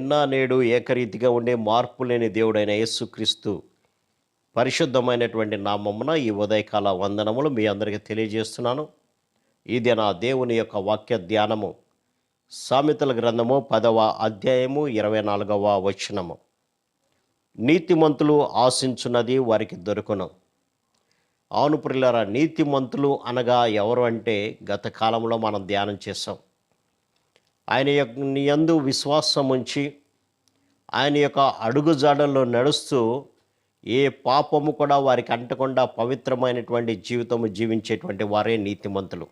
నిన్న నేడు ఏకరీతిగా ఉండే మార్పు లేని దేవుడైన యేసుక్రీస్తు పరిశుద్ధమైనటువంటి నామమున ఈ ఉదయకాల వందనములు మీ అందరికీ తెలియజేస్తున్నాను. ఇది నా దేవుని యొక్క వాక్య ధ్యానము. సామెతల గ్రంథము 10వ అధ్యాయము 24వ వచనము. నీతిమంతులు ఆశించున్నది వారికి దొరుకును. అవును ప్రియులారా, నీతిమంతులు అనగా ఎవరు అంటే గత కాలంలో మనం ధ్యానం చేసాం. ఆయన యందు విశ్వాసం ఉంచి ఆయన యొక్క అడుగుజాడల్లో నడుస్తూ ఏ పాపము కూడా వారికి అంటకుండా పవిత్రమైనటువంటి జీవితము జీవించేటువంటి వారే నీతిమంతులు.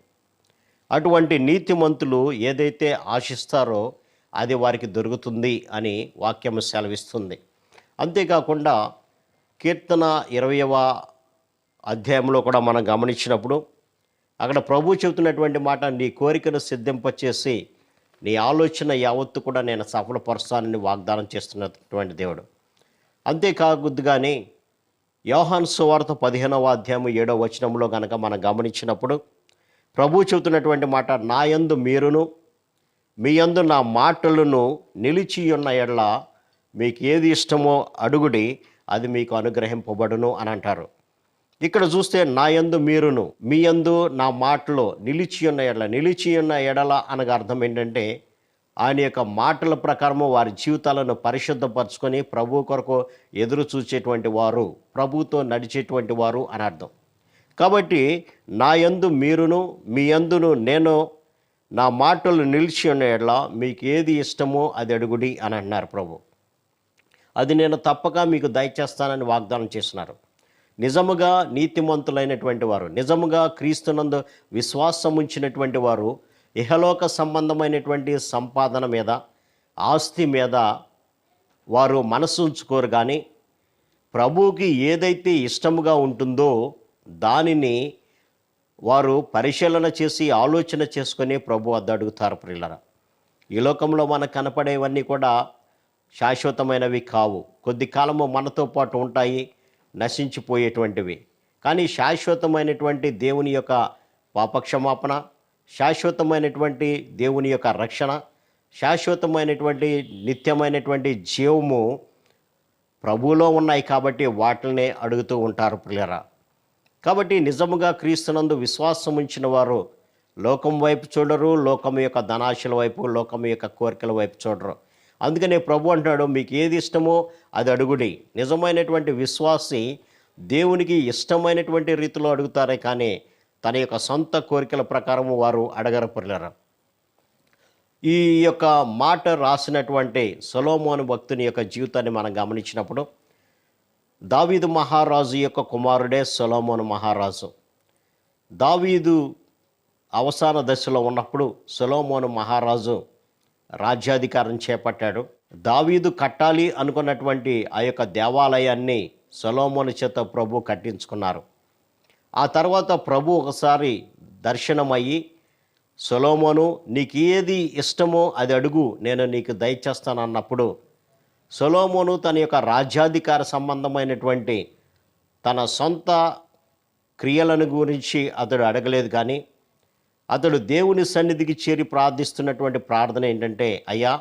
అటువంటి నీతిమంతులు ఏదైతే ఆశిస్తారో అది వారికి దొరుకుతుంది అని వాక్యము సెలవిస్తుంది. అంతేకాకుండా కీర్తన 20వ అధ్యాయంలో కూడా మనం గమనించినప్పుడు అక్కడ ప్రభు చెబుతున్నటువంటి మాట, నీ కోరికను సిద్ధింపచేసి నీ ఆలోచన యావత్తు కూడా నేను సఫలపరుస్తానని వాగ్దానం చేస్తున్నటువంటి దేవుడు. అంతేకాదు కానీ యోహాను సువార్త 15వ అధ్యాయం 7వ వచనంలో కనుక మనం గమనించినప్పుడు ప్రభు చెబుతున్నటువంటి మాట, నా యందు మీరును మీ యందు నా మాటలను నిలిచి ఉన్న ఎడల మీకు ఏది ఇష్టమో అడుగుడి, అది మీకు అనుగ్రహింపబడును అని అంటారు. ఇక్కడ చూస్తే నా యందు మీరును మీ యందు నా మాటలో నిలిచి ఉన్న ఎడల అనగా అర్థం ఏంటంటే ఆయన యొక్క మాటల ప్రకారము వారి జీవితాలను పరిశుద్ధపరచుకొని ప్రభు కొరకు ఎదురు చూసేటువంటి వారు, ప్రభుతో నడిచేటువంటి వారు అని అర్థం. కాబట్టి నా యందు మీరును మీ యందును నేను నా మాటలు నిలిచి ఉన్న ఎడల మీకు ఏది ఇష్టమో అది అడుగుడి అని అంటున్నారు ప్రభు. అది నేను తప్పక మీకు దయచేస్తానని వాగ్దానం చేస్తున్నారు. నిజముగా నీతిమంతులైనటువంటి వారు, నిజముగా క్రీస్తునందు విశ్వాసం ఉంచినటువంటి వారు ఇహలోక సంబంధమైనటువంటి సంపాదన మీద, ఆస్తి మీద వారు మనసు ఉంచుకోరు. కానీ ప్రభువుకి ఏదైతే ఇష్టముగా ఉంటుందో దానిని వారు పరిశీలన చేసి ఆలోచన చేసుకొని ప్రభు వద్ద అడుగుతారు. ప్రియులరా, ఈ లోకంలో మనకు కనపడేవన్నీ కూడా శాశ్వతమైనవి కావు. కొద్ది కాలము మనతో పాటు ఉంటాయి, నశించిపోయేటువంటివి. కానీ శాశ్వతమైనటువంటి దేవుని యొక్క పాపక్షమాపణ, శాశ్వతమైనటువంటి దేవుని యొక్క రక్షణ, శాశ్వతమైనటువంటి నిత్యమైనటువంటి జీవము ప్రభువులో ఉన్నాయి. కాబట్టి వాటినే అడుగుతూ ఉంటారు ప్రియులారా. కాబట్టి నిజముగా క్రీస్తునందు విశ్వాసం ఉంచిన వారు లోకం వైపు చూడరు, లోకం యొక్క ధనాశల వైపు, లోకం యొక్క కోరికల వైపు చూడరు. అందుకనే ప్రభు అంటున్నాడు, మీకు ఏది ఇష్టమో అది అడుగుడి. నిజమైనటువంటి విశ్వాసి దేవునికి ఇష్టమైనటువంటి రీతిలో అడుగుతారే కానీ తన యొక్క సొంత కోరికల ప్రకారము వారు అడగరు ప్రియులారా. ఈ యొక్క మాట రాసినటువంటి సొలొమోను భక్తుని యొక్క జీవితాన్ని మనం గమనించినప్పుడు దావీదు మహారాజు యొక్క కుమారుడే సొలొమోను మహారాజు. దావీదు అవసాన దశలో ఉన్నప్పుడు సొలొమోను మహారాజు రాజ్యాధికారం చేపట్టాడు. దావీదు కట్టాలి అనుకున్నటువంటి ఆ యొక్క దేవాలయాన్ని సొలొమోను చేత ప్రభు కట్టించుకున్నారు. ఆ తర్వాత ప్రభు ఒకసారి దర్శనమయ్యి, సొలొమోను నీకు ఏది ఇష్టమో అది అడుగు, నేను నీకు దయచేస్తాను అన్నప్పుడు సొలొమోను తన యొక్క రాజ్యాధికార సంబంధమైనటువంటి తన సొంత క్రియలను గురించి అతడు అడగలేదు. కానీ అతడు దేవుని సన్నిధికి చేరి ప్రార్థిస్తున్నటువంటి ప్రార్థన ఏంటంటే, అయ్యా,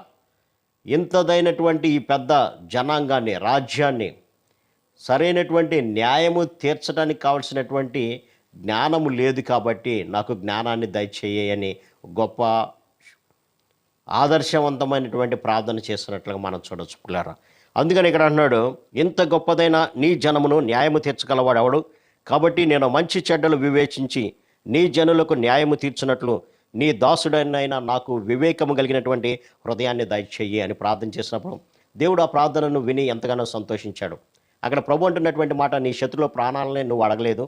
ఇంతదైనటువంటి ఈ పెద్ద జనాంగాన్ని, రాజ్యాన్ని సరైనటువంటి న్యాయము తీర్చడానికి కావలసినటువంటి జ్ఞానము లేదు. కాబట్టి నాకు జ్ఞానాన్ని దయచేయని గొప్ప ఆదర్శవంతమైనటువంటి ప్రార్థన చేస్తున్నట్లుగా మనం చూడొచ్చు పిల్లరా. అందుకని ఇక్కడ అంటున్నాడు, ఇంత గొప్పదైన నీ జనమును న్యాయము తీర్చగలవాడు ఎవడు? కాబట్టి నేను మంచి చెడ్డలు వివేచించి నీ జనులకు న్యాయము తీర్చినట్లు నీ దాసుడైనా నాకు వివేకము కలిగినటువంటి హృదయాన్ని దయచేయి అని ప్రార్థన చేసినప్పుడు దేవుడు ఆ ప్రార్థనను విని ఎంతగానో సంతోషించాడు. అక్కడ ప్రభు అంటున్నటువంటి మాట, నీ శత్రుల ప్రాణాలనే నువ్వు అడగలేదు,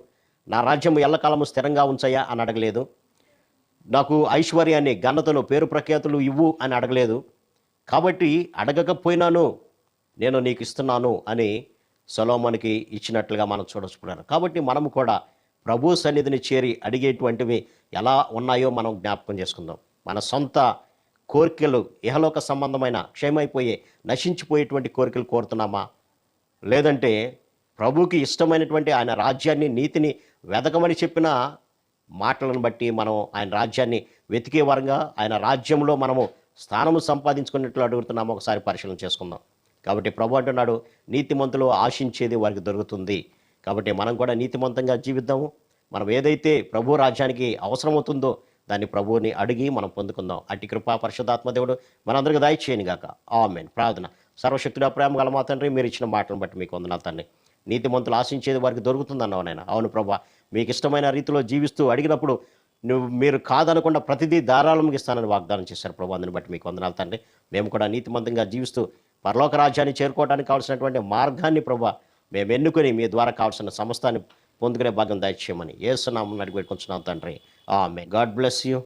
నా రాజ్యము ఎల్లకాలము స్థిరంగా ఉంచయ్యా అని అడగలేదు, నాకు ఐశ్వర్యాన్ని, ఘనతను, పేరు ప్రఖ్యాతులు ఇవ్వు అని అడగలేదు. కాబట్టి అడగకపోయినాను నేను నీకు ఇస్తున్నాను అని సొలొమోనుకి ఇచ్చినట్లుగా మనం చూడొచ్చుకున్నారు. కాబట్టి మనము కూడా ప్రభు సన్నిధిని చేరి అడిగేటువంటివి ఎలా ఉన్నాయో మనం జ్ఞాపకం చేసుకుందాం. మన సొంత కోరికలు, ఇహలోక సంబంధమైన క్షయమైపోయే, నశించిపోయేటువంటి కోరికలు కోరుతున్నామా? లేదంటే ప్రభుకి ఇష్టమైనటువంటి ఆయన రాజ్యాన్ని, నీతిని వెదకమని చెప్పిన మాటలను బట్టి మనం ఆయన రాజ్యాన్ని వెతికే వారంగా, ఆయన రాజ్యంలో మనము స్థానము సంపాదించుకున్నట్లు అడుగుతున్నామో ఒకసారి పరిశీలన చేసుకుందాం. కాబట్టి ప్రభు అంటున్నాడు, నీతిమంతులు ఆశించేది వారికి దొరుకుతుంది. కాబట్టి మనం కూడా నీతిమంతంగా జీవిద్దాము. మనం ఏదైతే ప్రభు రాజ్యానికి అవసరమవుతుందో దాన్ని ప్రభువుని అడిగి మనం పొందుకుందాం. అట్టి కృపా పరిశుద్ధాత్మ దేవుడు మనందరికీ దయచేయను గాక. ఆమేన్. ప్రార్థన. సర్వశక్తుడా, ప్రేమ గల మా తండ్రి, మీరు ఇచ్చిన మాటలను బట్టి మీకు వందనాలు తండ్రి. నీతిమంతులు ఆశించేది వారికి దొరుకుతుందన్నావు నాయన. అవును ప్రభా, మీకు ఇష్టమైన రీతిలో జీవిస్తూ అడిగినప్పుడు మీరు కాదనకుండా ప్రతిదీ ధారాళంగా ఇస్తానని వాగ్దానం చేశారు ప్రభు. అందుని బట్టి మీకు వందనాలు తండ్రి. మేము కూడా నీతిమంతంగా జీవిస్తూ పరలోక రాజ్యాన్ని చేరుకోవడానికి కావాల్సినటువంటి మార్గాన్ని ప్రభు మేము ఎన్నుకొని మీ ద్వారా కావాల్సిన సమస్తాన్ని పొందుకునే భాగం దయచేయమని యేసు నామమున అడిగి పెట్టుకుంటున్నాం తండ్రి. ఆమేన్. God bless you.